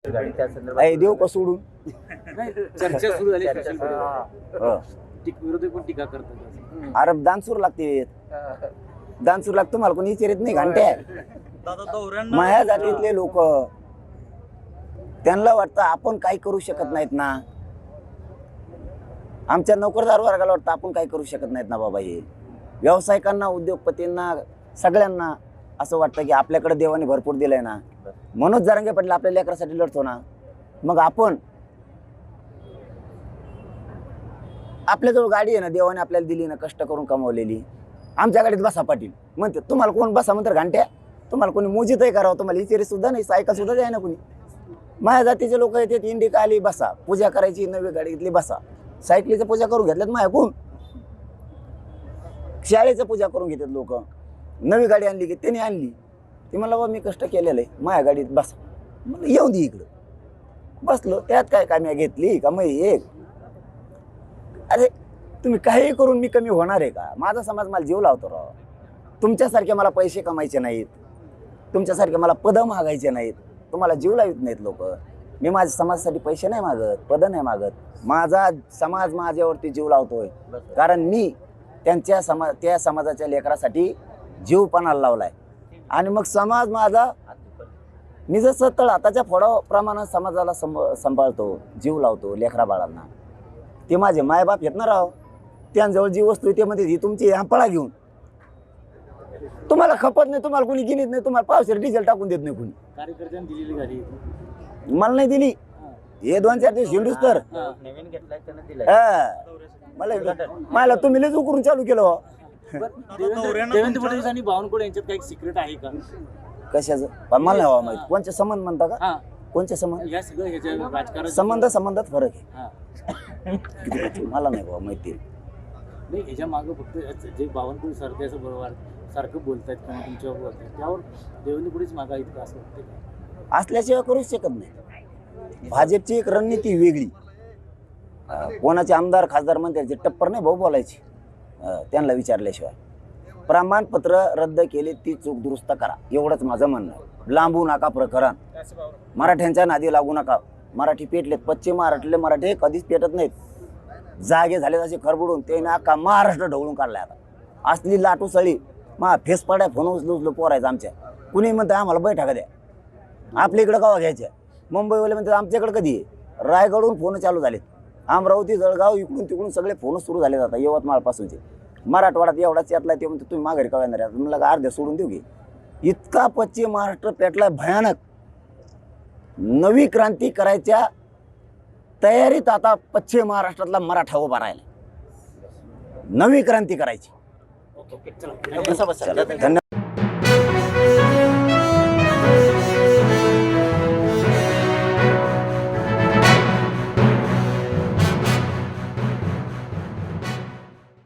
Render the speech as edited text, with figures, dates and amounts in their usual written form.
देऊ का सोडून? चर्चा सुरू झाली सोशल मीडियावर. विरोधक पण टीका करतात. अरे दानसूर लागते, दानसूर लागतो. मला कोणी विचारित नाही. घंटे माया जातीतले लोक, त्यांना वाटतं आपण काही करू शकत नाहीत ना. आमच्या नोकरदार वर्गाला वाटतं आपण काही करू शकत नाहीत ना बाबा. हे व्यावसायिकांना, उद्योगपतींना, सगळ्यांना असं वाटतं की आपल्याकडे देवाने भरपूर दिलंय ना. मनोज जरांगे पाटील आपल्या लेकरासाठी लढतो ना. मग आपण, आपल्याजवळ गाडी आहे ना, देवाने आपल्याला दिली ना, कष्ट करून कमावलेली. आमच्या गाडीत बसा पाटील म्हणते. तुम्हाला कोण बसा म्हणतात? घंट्या तुम्हाला कोणी मोजितही करावं, तुम्हाला इचेरी सुद्धा नाही, सायकल सुद्धा द्याय ना कोणी. माझ्या जातीचे लोक येतात, इंडिका आली बसा, पूजा करायची, नवी गाडी घेतली बसा. सायकलीचं पूजा करून घेतल्यात माझ्या कोण, शाळेचं पूजा करून घेतात लोक. नवी गाडी आणली की त्याने आणली, ती मला बा मी कष्ट केलेलं आहे, माझ्या गाडीत बसा. म्हणलं येऊन दे इकडं. बसलो. त्यात काय काम्या घेतली का मग एक? अरे तुम्ही काही करून मी कमी होणार आहे का? माझा समाज मला जीव लावतो राव. तुमच्यासारखे मला पैसे कमायचे नाहीत, तुमच्यासारखे मला पदं मागायचे नाहीत, तुम्हाला जीव लावित नाहीत लोक. मी माझ्या समाजासाठी पैसे नाही मागत, पदं नाही मागत. माझा समाज माझ्यावरती जीव लावतोय, कारण मी त्या समाजाच्या लेकरासाठी जीव पणाला लावलाय. आणि मग समाज माझा, मी जसं तळ हाताच्या फोडाप्रमाणे समाजाला सांभाळतो, जीव लावतो लेकरा बाळांना. ते माझे मायबाप येत ना राव, त्यांजवळ जी वस्तू ते मध्ये ही तुमची पळा घेऊन. तुम्हाला खपत नाही, तुम्हाला कोणी गेलीच नाही, तुम्हाला पावसाळ्यात डिझेल टाकून देत नाही कोणी. कार्यकर्त्यांनी दिलेली गाडी मला नाही दिली. हे 2-4 दिवस हिंडूस तर नवीन घेतलाय मला तुम्ही लय उकरून चालू केलं. देवेंद्र फडणवीस आणि बावनकुळे यांच्यात काही सिक्रेट आहे का? कशाचं मला नाही हवा माहिती. कोणचे संबंध म्हणता का? कोणचे संबंध? या सगळं ह्याच्या राजकारण संबंधात फरक आहे. मला नाही बाबा माहिती. नाही, ह्याच्या मागं फक्त जे बावनकुळे सारखे असं बरोबर सारखं बोलतायत किंवा तुमच्यावर बोलतायत, त्यावर देवेंद्र फडणवीस मागा इतकं असं वाटतं असल्याशिवाय करूच शकत नाही. भाजपची एक रणनीती वेगळी. कोणाचे आमदार खासदार म्हणते जे टप्पर नाही भाऊ बोलायची, त्यांना विचारल्याशिवाय. प्रमाणपत्र रद्द केले ती चूक दुरुस्त करा, एवढंच माझं म्हणणं आहे. लांबू नका प्रकरण. मराठ्यांच्या नादी लागू नका. मराठी पेटलेत, पश्चिम महाराष्ट्रातले मराठी कधीच पेटत नाहीत. जागे झाले तसे खरबडून ते ना का महाराष्ट्र ढवळून काढलाय आता. असली लाटू सळी फेस पडाय फोन उचलू पोरायचं आमच्या. कुणी म्हणतं आम्हाला बैठका द्या, आपल्या इकडं गावा घ्यायच्या. मुंबईवाले म्हणतात आमच्याकडे कधी आहे. रायगडहून फोन चालू झालेत, अमरावती जळगाव इकडून तिकडून सगळे फोन सुरू झाले जातात. यवतमाळपासूनचे मराठवाड्यात एवढाच यातला ते म्हणते तुम्ही माघारी का येणार आहे. म्हणलं अर्ध्या सोडून देऊ की. इतका पश्चिम महाराष्ट्र पेटलाय भयानक. नवी क्रांती करायच्या तयारीत आता पश्चिम महाराष्ट्रातला मराठा उभा राहिला. नवी क्रांती करायची. चला, धन्यवाद.